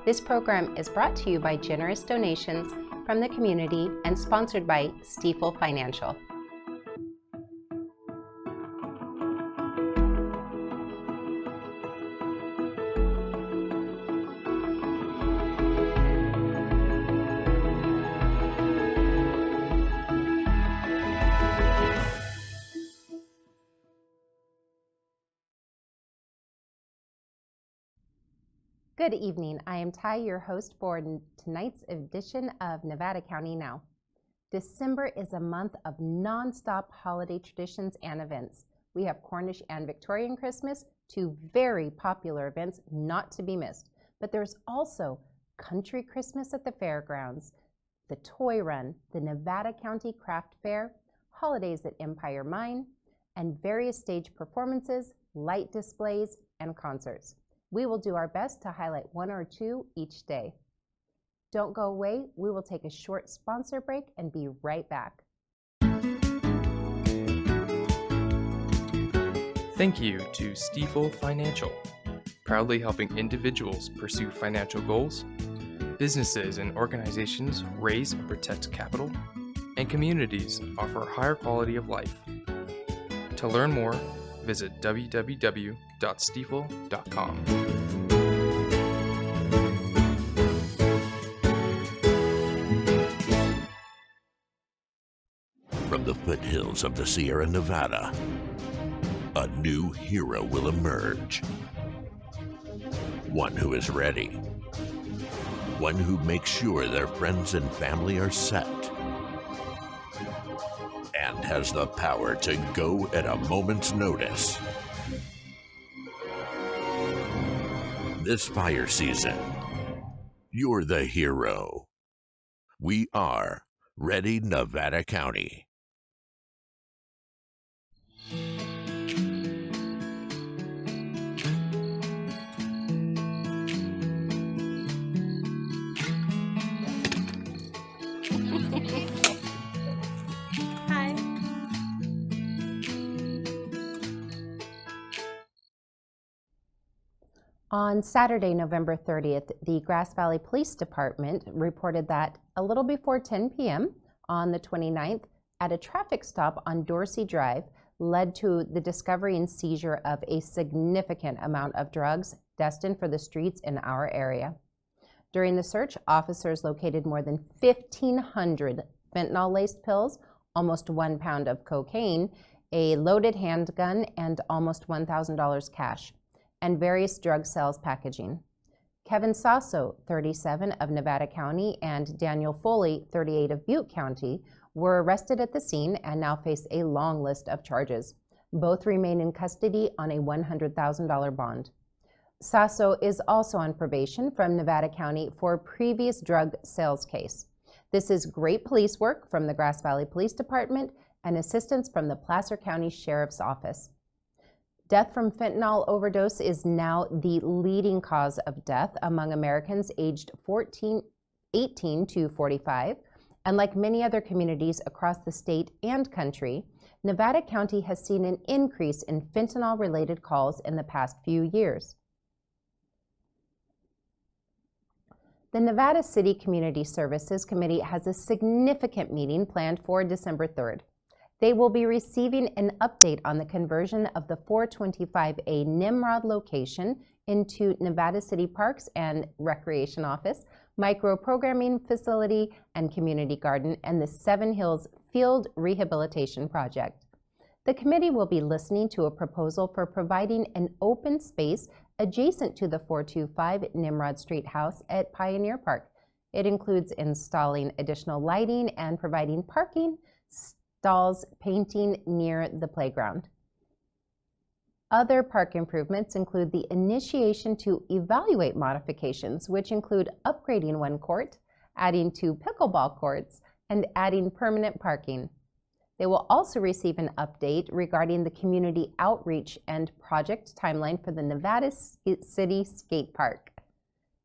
This program is brought to you by generous donations from the community and sponsored by Stiefel Financial. Good evening. I am Ty, your host for tonight's edition of Nevada County Now. December is a month of non-stop holiday traditions and events. We have Cornish and Victorian Christmas, two very popular events not to be missed. But there's also Country Christmas at the fairgrounds, the Toy Run, the Nevada County Craft Fair, holidays at Empire Mine, and various stage performances, light displays, and concerts. We will do our best to highlight one or two each day. Don't go away. We will take a short sponsor break and be right back. Thank you to Stiefel Financial, proudly helping individuals pursue financial goals, businesses and organizations raise and protect capital, and communities offer a higher quality of life. To learn more, visit www.stiefel.com. From the foothills of the Sierra Nevada, a new hero will emerge. One who is ready. One who makes sure their friends and family are set. And has the power to go at a moment's notice. This fire season, you're the hero. We are Ready Nevada County. Hi. On Saturday, November 30th, the Grass Valley Police Department reported that a little before 10 p.m. on the 29th, at a traffic stop on Dorsey Drive, led to the discovery and seizure of a significant amount of drugs destined for the streets in our area. During the search, officers located more than 1,500 fentanyl-laced pills, almost 1 pound of cocaine, a loaded handgun, and almost $1,000 cash, and various drug sales packaging. Kevin Sasso, 37, of Nevada County, and Daniel Foley, 38, of Butte County, were arrested at the scene and now face a long list of charges. Both remain in custody on a $100,000 bond. Sasso is also on probation from Nevada County for a previous drug sales case. This is great police work from the Grass Valley Police Department and assistance from the Placer County Sheriff's Office. Death from fentanyl overdose is now the leading cause of death among Americans aged 18 to 45. And like many other communities across the state and country, Nevada County has seen an increase in fentanyl-related calls in the past few years. The Nevada City Community Services Committee has a significant meeting planned for December 3rd. They will be receiving an update on the conversion of the 425A Nimrod location into Nevada City Parks and Recreation Office, micro-programming facility, and community garden, and the Seven Hills Field Rehabilitation Project. The committee will be listening to a proposal for providing an open space adjacent to the 425 Nimrod Street house at Pioneer Park. It includes installing additional lighting and providing parking, stalls, painting near the playground. Other park improvements include the initiation to evaluate modifications, which include upgrading one court, adding 2 pickleball courts, and adding permanent parking. They will also receive an update regarding the community outreach and project timeline for the Nevada City Skate Park.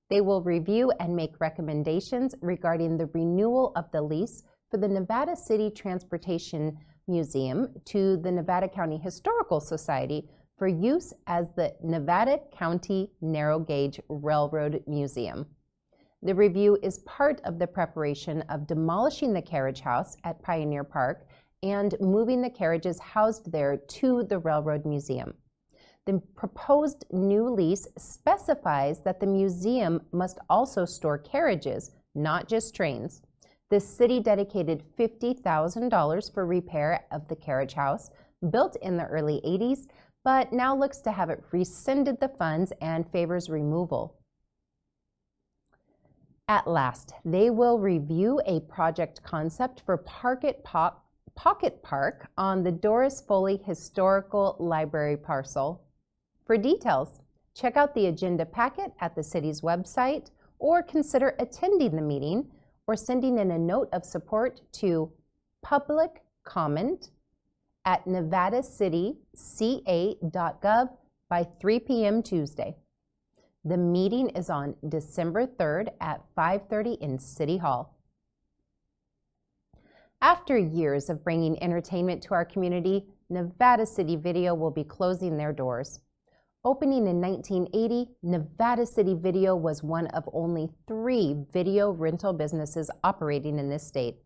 They will review and make recommendations regarding the renewal of the lease for the Nevada City Transportation Museum to the Nevada County Historical Society for use as the Nevada County Narrow Gauge Railroad Museum. The review is part of the preparation of demolishing the carriage house at Pioneer Park and moving the carriages housed there to the Railroad Museum. The proposed new lease specifies that the museum must also store carriages, not just trains. The city dedicated $50,000 for repair of the carriage house, built in the early 80s, but now looks to have it rescinded the funds and favors removal. At last, they will review a project concept for Pocket Park on the Doris Foley Historical Library parcel. For details, check out the agenda packet at the city's website or consider attending the meeting or sending in a note of support to publiccomment@nevadacityca.gov by 3 p.m. Tuesday. The meeting is on December 3rd at 5:30 in City Hall. After years of bringing entertainment to our community, Nevada City Video will be closing their doors. Opening in 1980, Nevada City Video was one of only 3 video rental businesses operating in this state.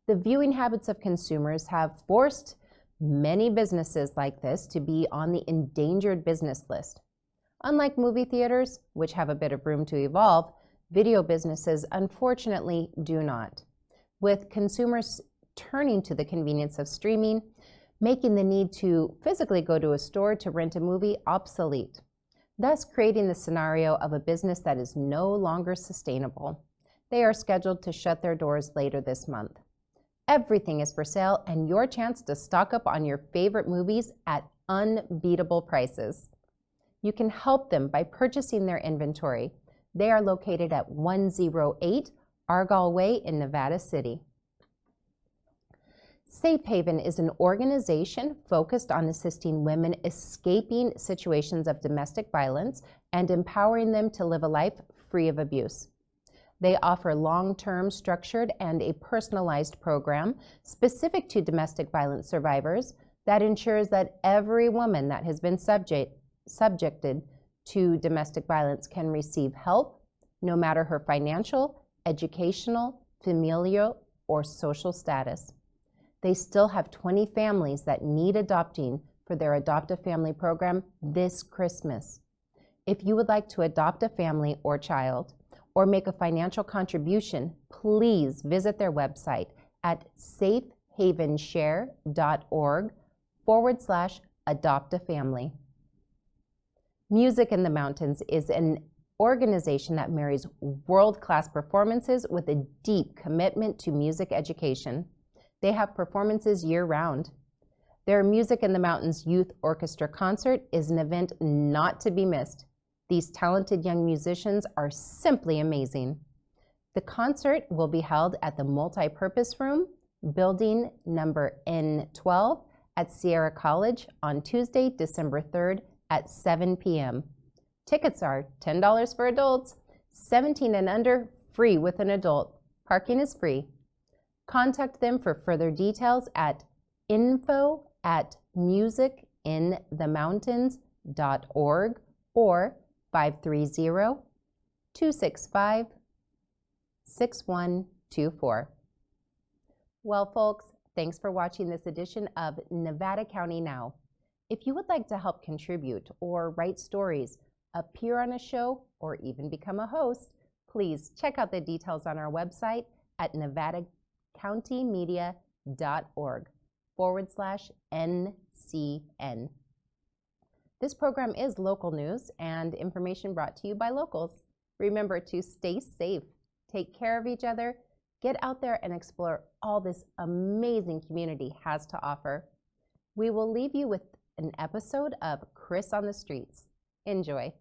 The viewing habits of consumers have forced many businesses like this to be on the endangered business list. Unlike movie theaters, which have a bit of room to evolve, video businesses unfortunately do not, with consumers turning to the convenience of streaming, making the need to physically go to a store to rent a movie obsolete, thus creating the scenario of a business that is no longer sustainable. They are scheduled to shut their doors later this month. Everything is for sale, and your chance to stock up on your favorite movies at unbeatable prices. You can help them by purchasing their inventory. They are located at 108 Argyle Way in Nevada City. Safe Haven is an organization focused on assisting women escaping situations of domestic violence and empowering them to live a life free of abuse. They offer long-term, structured, and a personalized program specific to domestic violence survivors that ensures that every woman that has been subjected to domestic violence can receive help, no matter her financial, educational, familial, or social status. They still have 20 families that need adopting for their Adopt a Family program this Christmas. If you would like to adopt a family or child or make a financial contribution, please visit their website at safehavenshare.org/adoptafamily. Music in the Mountains is an organization that marries world-class performances with a deep commitment to music education. They have performances year-round. Their Music in the Mountains Youth Orchestra Concert is an event not to be missed. These talented young musicians are simply amazing. The concert will be held at the Multipurpose Room, building number N12 at Sierra College on Tuesday, December 3rd at 7 p.m. Tickets are $10 for adults, 17 and under, free with an adult. Parking is free. Contact them for further details at info@musicinthemountains.org or 530-265-6124. Well, folks, thanks for watching this edition of Nevada County Now. If you would like to help contribute or write stories, appear on a show, or even become a host, please check out the details on our website at nevadacountymedia.org/NCN. This program is local news and information brought to you by locals. Remember to stay safe, take care of each other, get out there and explore all this amazing community has to offer. We will leave you with an episode of Chris on the Streets. Enjoy.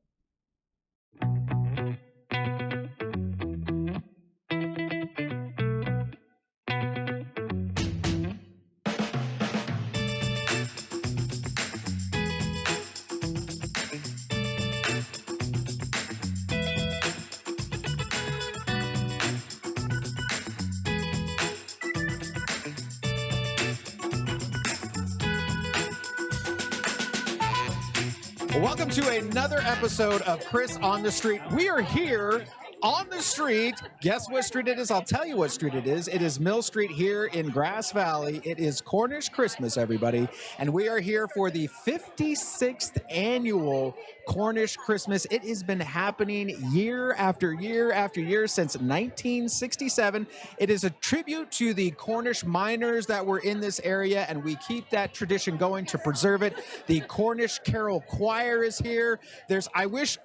Welcome to another episode of Chris on the Street. We are here on the street. Guess what street it is? I'll tell you what street it is. It is Mill Street here in Grass Valley. It is Cornish Christmas, everybody. And we are here for the 56th annual Cornish Christmas. It has been happening year after year after year since 1967. It is a tribute to the Cornish miners that were in this area, and we keep that tradition going to preserve it. The Cornish Carol Choir is here. I wish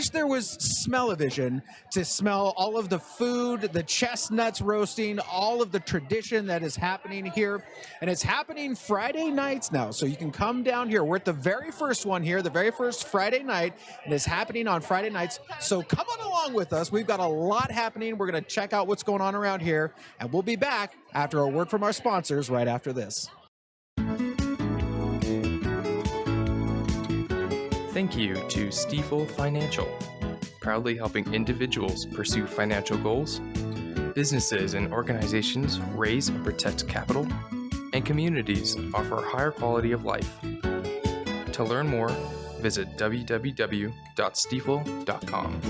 there was smell-o-vision to smell all of the food, the chestnuts roasting, all of the tradition that is happening here. And it's happening Friday nights now, so you can come down here. We're at the very first one here, the very first Friday night, and it's happening on Friday nights. So come on along with us. We've got a lot happening. We're going to check out what's going on around here, and we'll be back after a word from our sponsors right after this. Thank you to Stifel Financial, proudly helping individuals pursue financial goals, businesses and organizations raise and protect capital, and communities offer a higher quality of life. To learn more, visit www.stifel.com.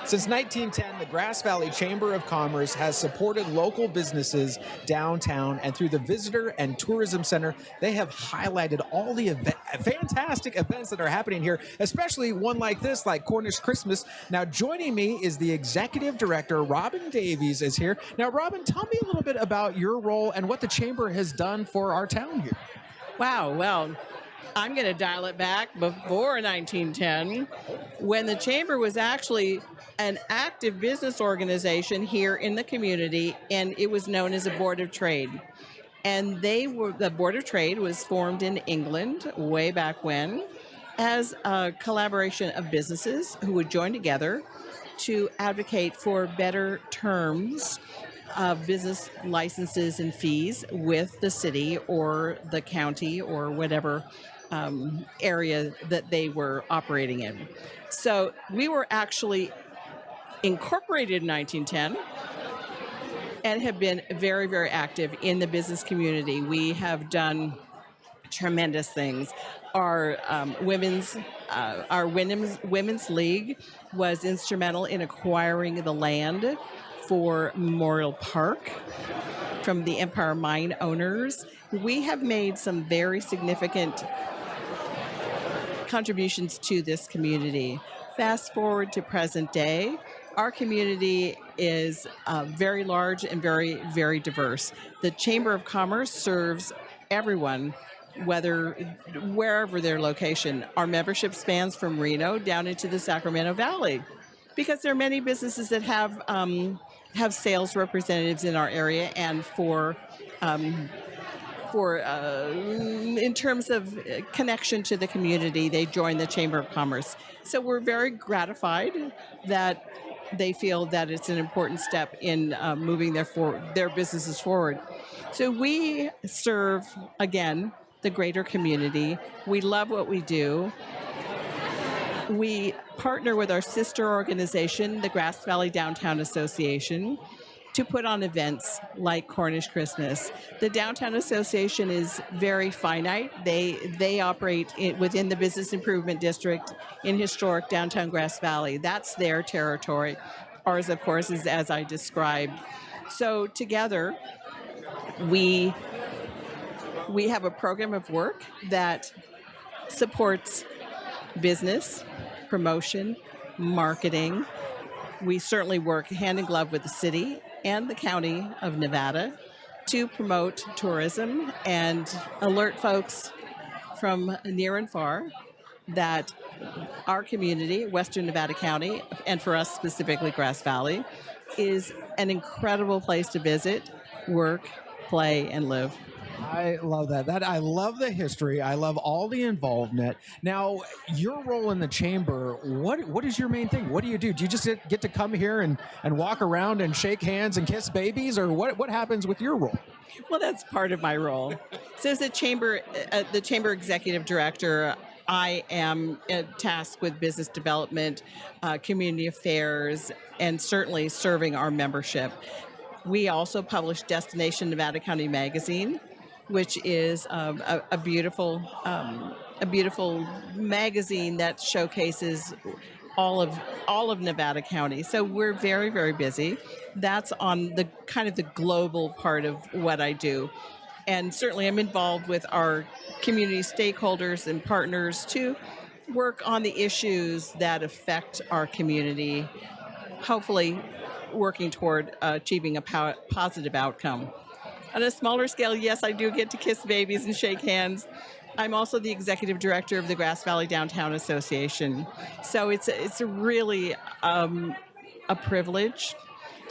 Since 1910, the Grass Valley Chamber of Commerce has supported local businesses downtown, and through the Visitor and Tourism Center, they have highlighted all the fantastic events that are happening here, especially one like this, like Cornish Christmas. Now, joining me is the Executive Director, Robin Davies, is here. Now, Robin, tell me a little bit about your role and what the Chamber has done for our town here. Wow, well, I'm going to dial it back before 1910, when the Chamber was actually an active business organization here in the community, and it was known as a Board of Trade. And the Board of Trade was formed in England way back when as a collaboration of businesses who would join together to advocate for better terms of business licenses and fees with the city or the county or whatever area that they were operating in. So we were actually incorporated in 1910 and have been very, very active in the business community. We have done tremendous things. Our women's league was instrumental in acquiring the land for Memorial Park from the Empire Mine owners. We have made some very significant contributions to this community. Fast forward to present day, our community is very large and very, very diverse. The Chamber of Commerce serves everyone, wherever their location. Our membership spans from Reno down into the Sacramento Valley, because there are many businesses that have sales representatives in our area, and in terms of connection to the community, they join the Chamber of Commerce. So we're very gratified that they feel that it's an important step in moving their businesses forward. So we serve, again, the greater community. We love what we do. We partner with our sister organization, the Grass Valley Downtown Association, to put on events like Cornish Christmas. The Downtown Association is very finite. They operate within the Business Improvement District in historic downtown Grass Valley. That's their territory. Ours, of course, is as I described. So together, we have a program of work that supports business, promotion, marketing. We certainly work hand in glove with the city and the county of Nevada to promote tourism and alert folks from near and far that our community, Western Nevada County, and for us specifically Grass Valley, is an incredible place to visit, work, play, and live. I love that. I love the history. I love all the involvement. Now, your role in the chamber, what is your main thing? What do? Do you just get to come here and walk around and shake hands and kiss babies, or what happens with your role? Well, that's part of my role. So as the chamber executive director, I am tasked with business development, community affairs, and certainly serving our membership. We also publish Destination Nevada County Magazine, which is a beautiful magazine that showcases all of Nevada County. So we're very, very busy. That's on the kind of the global part of what I do. And certainly I'm involved with our community stakeholders and partners to work on the issues that affect our community, hopefully working toward achieving a positive outcome. On a smaller scale, yes, I do get to kiss babies and shake hands. I'm also the executive director of the Grass Valley Downtown Association. So it's really a privilege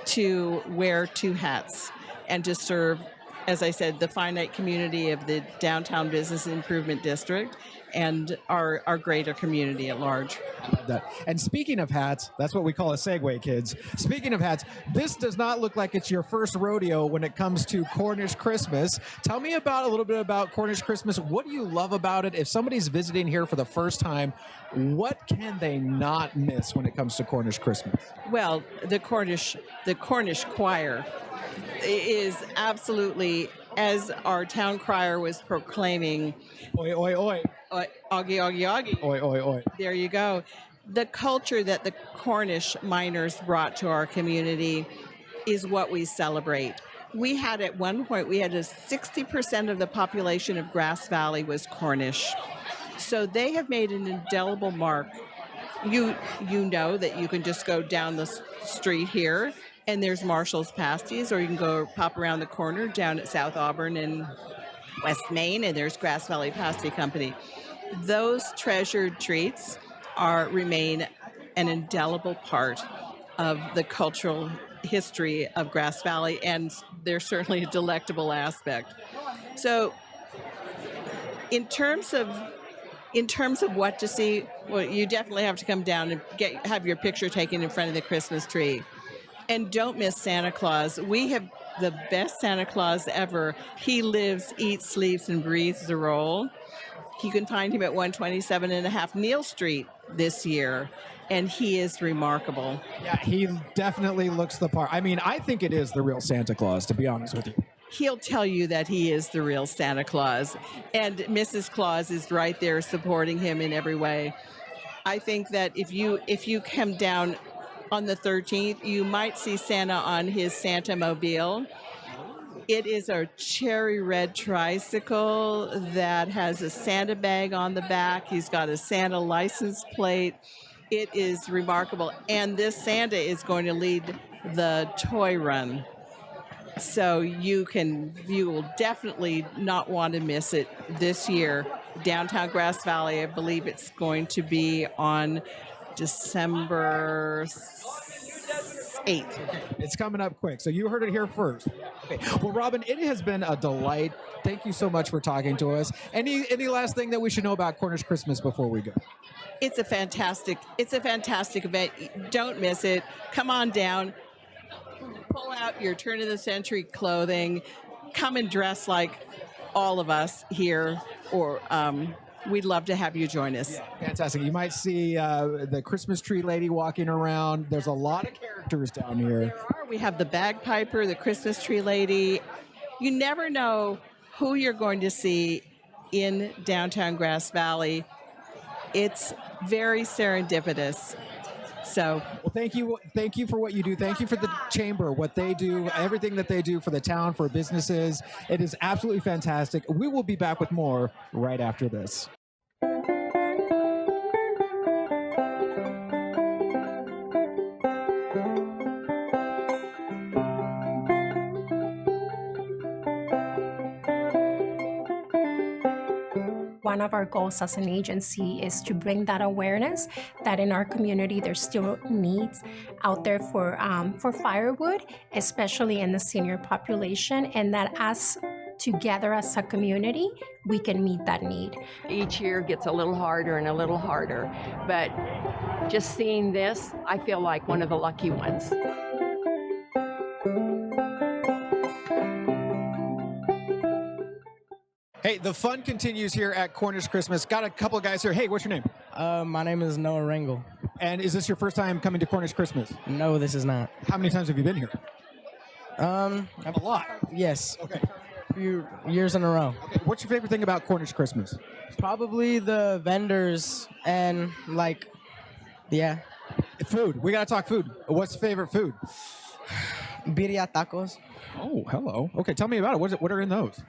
to wear two hats and to serve, as I said, the finite community of the Downtown Business Improvement District and our greater community at large. I love that. And speaking of hats, that's what we call a segue, kids. Speaking of hats, this does not look like it's your first rodeo when it comes to Cornish Christmas. Tell me a little bit about Cornish Christmas. What do you love about it? If somebody's visiting here for the first time, what can they not miss when it comes to Cornish Christmas? Well, the Cornish choir is absolutely, as our town crier was proclaiming, Oi, oi, oi. Augie, augie, augie. Oi, oi, oi. There you go. The culture that the Cornish miners brought to our community is what we celebrate. We had at one point, 60% of the population of Grass Valley was Cornish. So they have made an indelible mark. You know that you can just go down the street here and there's Marshall's Pasties, or you can go pop around the corner down at South Auburn and West Main, and there's Grass Valley Pasty Company. Those treasured treats remain an indelible part of the cultural history of Grass Valley, and they're certainly a delectable aspect. So in terms of what to see, well, you definitely have to come down and have your picture taken in front of the Christmas tree. And don't miss Santa Claus. We have the best Santa Claus ever. He lives, eats, sleeps, and breathes the role. You can find him at 127.5 Neal Street this year, and he is remarkable. Yeah, he definitely looks the part. I mean, I think it is the real Santa Claus, to be honest with you. He'll tell you that he is the real Santa Claus, and Mrs. Claus is right there supporting him in every way. I think that if you come down on the 13th, you might see Santa on his Santa Mobile. It is a cherry red tricycle that has a Santa bag on the back. He's got a Santa license plate. It is remarkable. And this Santa is going to lead the toy run. So you will definitely not want to miss it this year. Downtown Grass Valley, I believe it's going to be on December 8th. It's coming up quick, so you heard it here first. Okay. Well, Robin, it has been a delight. Thank you so much for talking to us. Any last thing that we should know about Cornish Christmas before we go? It's a fantastic event. Don't miss it. Come on down. Pull out your turn of the century clothing. Come and dress like all of us here, or we'd love to have you join us. Yeah, fantastic. You might see the Christmas tree lady walking around. There's a lot of characters down here. There are. We have the bagpiper, the Christmas tree lady. You never know who you're going to see in downtown Grass Valley. It's very serendipitous. So, well, thank you for what you do. Thank you for the chamber, what they do, everything that they do for the town, for businesses. It is absolutely fantastic. We will be back with more right after this. One of our goals as an agency is to bring that awareness that in our community there's still needs out there for firewood, especially in the senior population, and that as together as a community, we can meet that need. Each year gets a little harder and a little harder, but just seeing this, I feel like one of the lucky ones. Hey, the fun continues here at Cornish Christmas. Got a couple of guys here. Hey, what's your name? My name is Noah Rangel. And is this your first time coming to Cornish Christmas? No, this is not. How many times have you been here? A lot. Yes. Okay. few years in a row. Okay, what's your favorite thing about Cornish Christmas? Probably the vendors and yeah, Food. We gotta talk food. What's favorite food? birria tacos. Oh, hello. Okay, tell me about it. What are in those?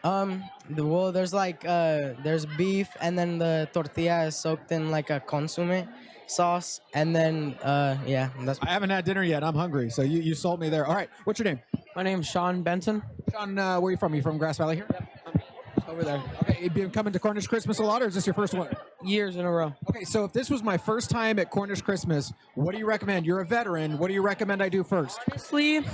Well, there's there's beef, and then the tortilla is soaked in like a consomme sauce, and then yeah, that's. I haven't had dinner yet. I'm hungry, so you sold me there. All right, what's your name? My name's Sean Benson. Sean, where are you from? You from Grass Valley here? Over there. Okay, you been coming to Cornish Christmas a lot, or is this your first one? Years in a row. Okay, so if this was my first time at Cornish Christmas, what do you recommend? You're a veteran. What do you recommend I do first? Honestly,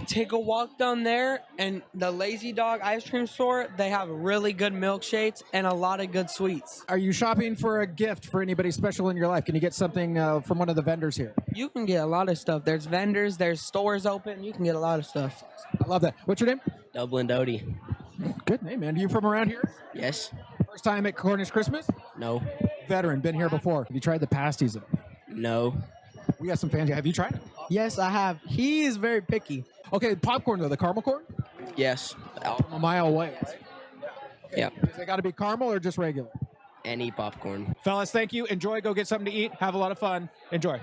take a walk down there, and the Lazy Dog ice cream store, they have really good milkshakes and a lot of good sweets. Are you shopping for a gift for anybody special in your life? Can you get something from one of the vendors here? You can get a lot of stuff. There's vendors, there's stores open. You can get a lot of stuff. I love that. What's your name? Dublin Doty. Good name, man. Are you from around here? Yes. First time at Cornish Christmas? No. Veteran, been here before. Have you tried the pasties? No. We got some fans. Have you tried it? Yes, I have. He is very picky. Okay, popcorn though, the caramel corn? Yes. From a mile away. Yeah. Does it got to be caramel or just regular? Any popcorn. Fellas, thank you. Enjoy. Go get something to eat. Have a lot of fun. Enjoy.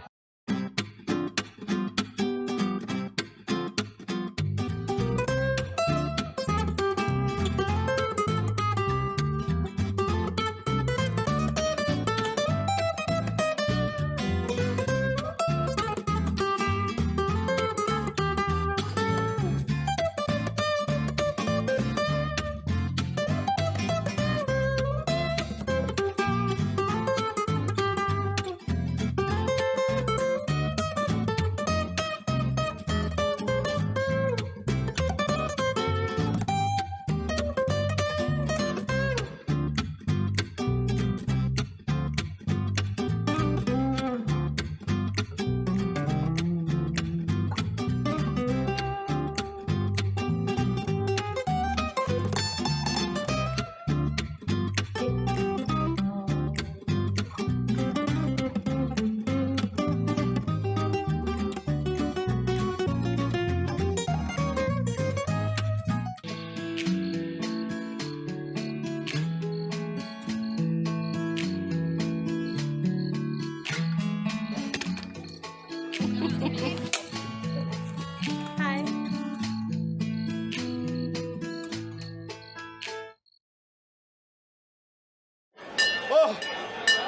Oh,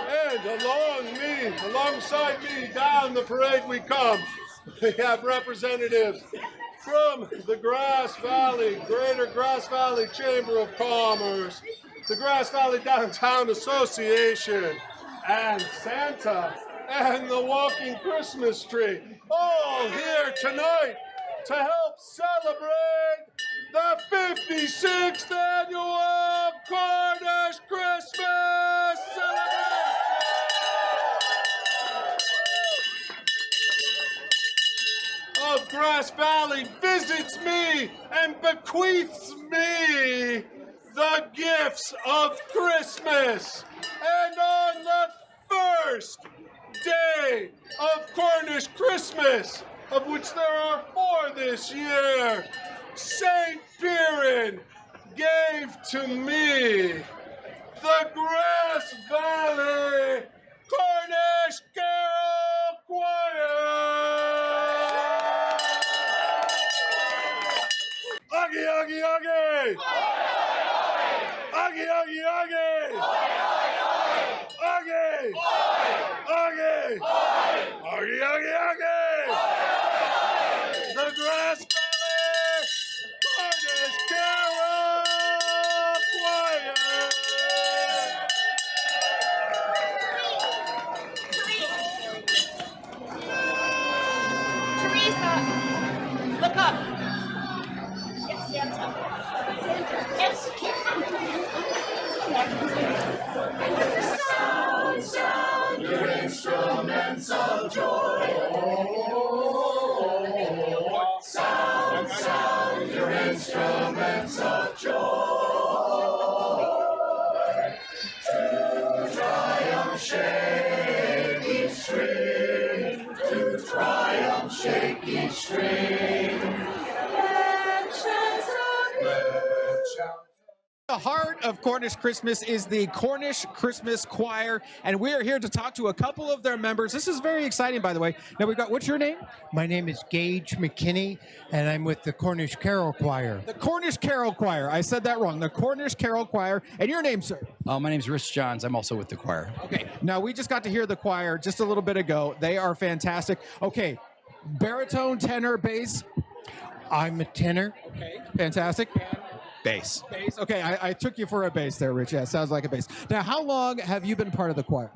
and alongside me, down the parade we come. We have representatives from the Grass Valley, Greater Grass Valley Chamber of Commerce, the Grass Valley Downtown Association, and Santa, and the Walking Christmas Tree, all here tonight to help celebrate the 56th annual Cornish Christmas celebration. Of Grass Valley visits me and bequeaths me the gifts of Christmas. And on the first day of Cornish Christmas, of which there are 4 this year, St. Piran gave to me the Grass Valley Cornish Carol Choir. Augie, Augie, Augie! Augie, Augie, Augie! Augie! Augie! Augie, Augie, Augie! The Grass Valley Cornish Carol Choir! Teresa, look up. Yes, Santa. Yes. Sound, sound your instruments of joy. Sound, sound your instruments of joy. To triumph, shake each string. To triumph, shake each string. Let chants of The heart of Cornish Christmas is the Cornish Christmas Choir, and we are here to talk to a couple of their members. This is very exciting, by the way. Now we've got, what's your name? My name is Gage McKinney, and I'm with the Cornish Carol Choir. The Cornish Carol Choir. I said that wrong. The Cornish Carol Choir. And your name, sir? My name's Rich Johns. I'm also with the choir. Okay. Now, we just got to hear the choir just a little bit ago. They are fantastic. Okay. Baritone, tenor, bass? I'm a tenor. Okay. Fantastic. Bass. Bass. Okay, I took you for a bass there, Rich. Yeah, sounds like a bass. Now, how long have you been part of the choir?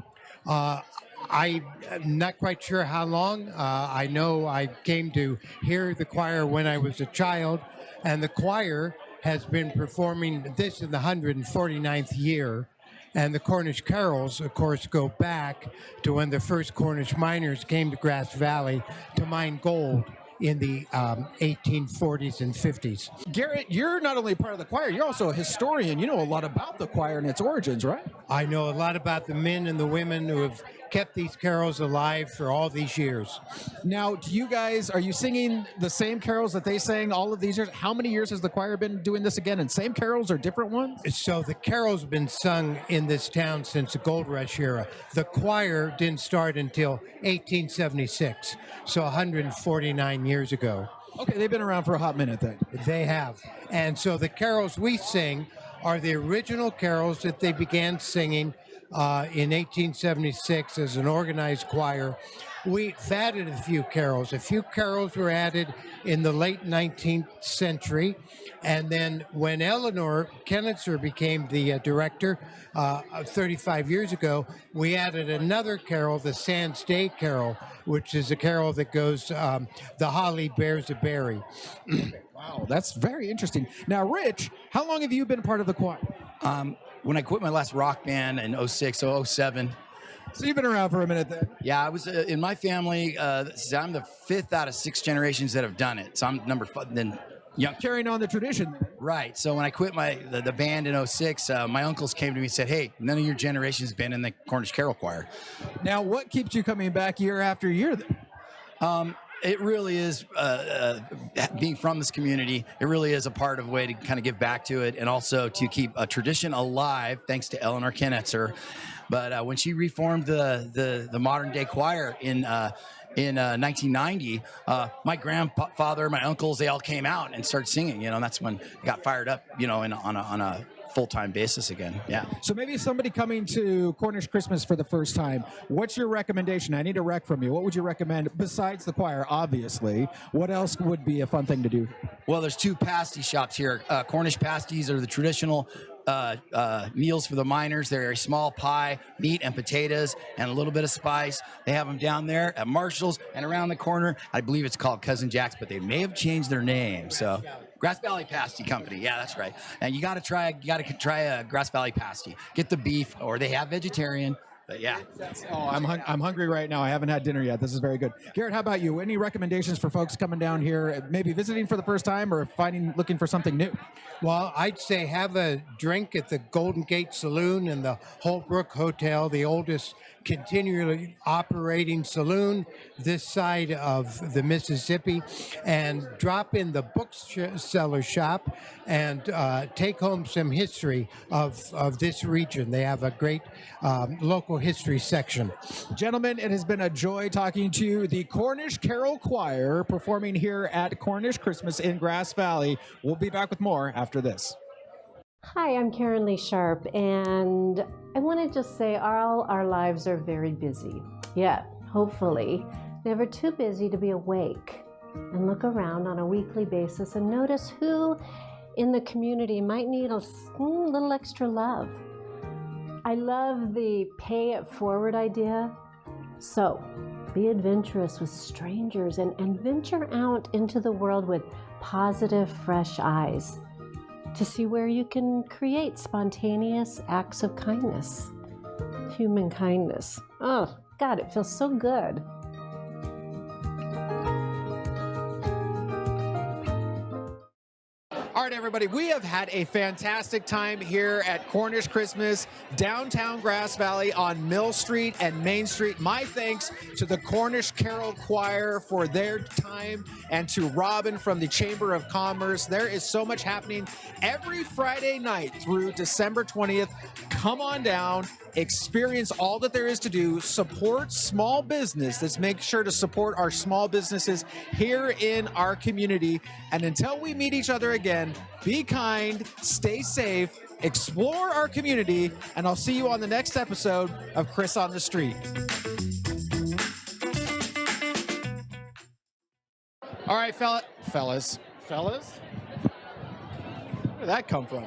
I'm not quite sure how long. I know I came to hear the choir when I was a child, and the choir has been performing this in the 149th year. And the Cornish carols, of course, go back to when the first Cornish miners came to Grass Valley to mine gold in the 1840s and 50s. Garrett, you're not only part of the choir, you're also a historian. You know a lot about the choir and its origins, right? I know a lot about the men and the women who have kept these carols alive for all these years. Now, do you guys, are you singing the same carols that they sang all of these years? How many years has the choir been doing this again? And same carols or different ones? So the carols have been sung in this town since the Gold Rush era. The choir didn't start until 1876, so 149 years ago. Okay, they've been around for a hot minute then. They have. And so the carols we sing are the original carols that they began singing in 1876 as an organized choir. We've added a few carols. A few carols were added in the late 19th century. And then when Eleanor Kennitzer became the director 35 years ago, we added another carol, the Sans Day Carol, which is a carol that goes, the holly bears a berry. Wow, that's very interesting. Now, Rich, how long have you been part of the choir? When I quit my last rock band in 06 or 07. So you've been around for a minute then? Yeah, I was in my family. I'm the 5th out of 6 generations that have done it. So I'm number 5. Then young, carrying on the tradition. Right. So when I quit the band in 06, my uncles came to me and said, "Hey, none of your generation's been in the Cornish Carol Choir." Now, what keeps you coming back year after year then? It really is, being from this community, it really is a part of a way to kind of give back to it and also to keep a tradition alive, thanks to Eleanor Kennitzer. But when she reformed the modern day choir in 1990, my grandfather, my uncles, they all came out and started singing, and that's when I got fired up, on a full-time basis again. Yeah. So maybe somebody coming to Cornish Christmas for the first time, what's your recommendation? I need a rec from you. What would you recommend besides the choir, obviously? What else would be a fun thing to do? Well, there's 2 pasty shops here. Cornish pasties are the traditional meals for the miners. They're a small pie, meat and potatoes, and a little bit of spice. They have them down there at Marshall's, and around the corner, I believe it's called Cousin Jack's, but they may have changed their name. So, Grass Valley Pasty Company. Yeah, that's right. And you got to try a Grass Valley pasty. Get the beef, or they have vegetarian. But yeah. Oh, I'm hungry right now. I haven't had dinner yet. This is very good. Garrett, how about you? Any recommendations for folks coming down here, maybe visiting for the first time or looking for something new? Well, I'd say have a drink at the Golden Gate Saloon and the Holbrook Hotel, the oldest continually operating saloon this side of the Mississippi, and drop in the bookseller shop and take home some history of this region. They have a great local history section. Gentlemen, it has been a joy talking to you. The Cornish Carol Choir performing here at Cornish Christmas in Grass Valley. We'll be back with more after this. Hi, I'm Karen Lee Sharp, and I want to just say all our lives are very busy, yet hopefully never too busy to be awake and look around on a weekly basis and notice who in the community might need a little extra love. I love the pay it forward idea. So be adventurous with strangers and venture out into the world with positive, fresh eyes to see where you can create spontaneous acts of kindness. Human kindness. Oh, God, it feels so good. All right, everybody, we have had a fantastic time here at Cornish Christmas, downtown Grass Valley on Mill Street and Main Street. My thanks to the Cornish Carol Choir for their time and to Robin from the Chamber of Commerce. There is so much happening every Friday night through December 20th. Come on down, experience all that there is to do, support small business. Let's make sure to support our small businesses here in our community. And until we meet each other again, be kind, stay safe, explore our community, and I'll see you on the next episode of Chris on the Street. All right, fellas. Where did that come from?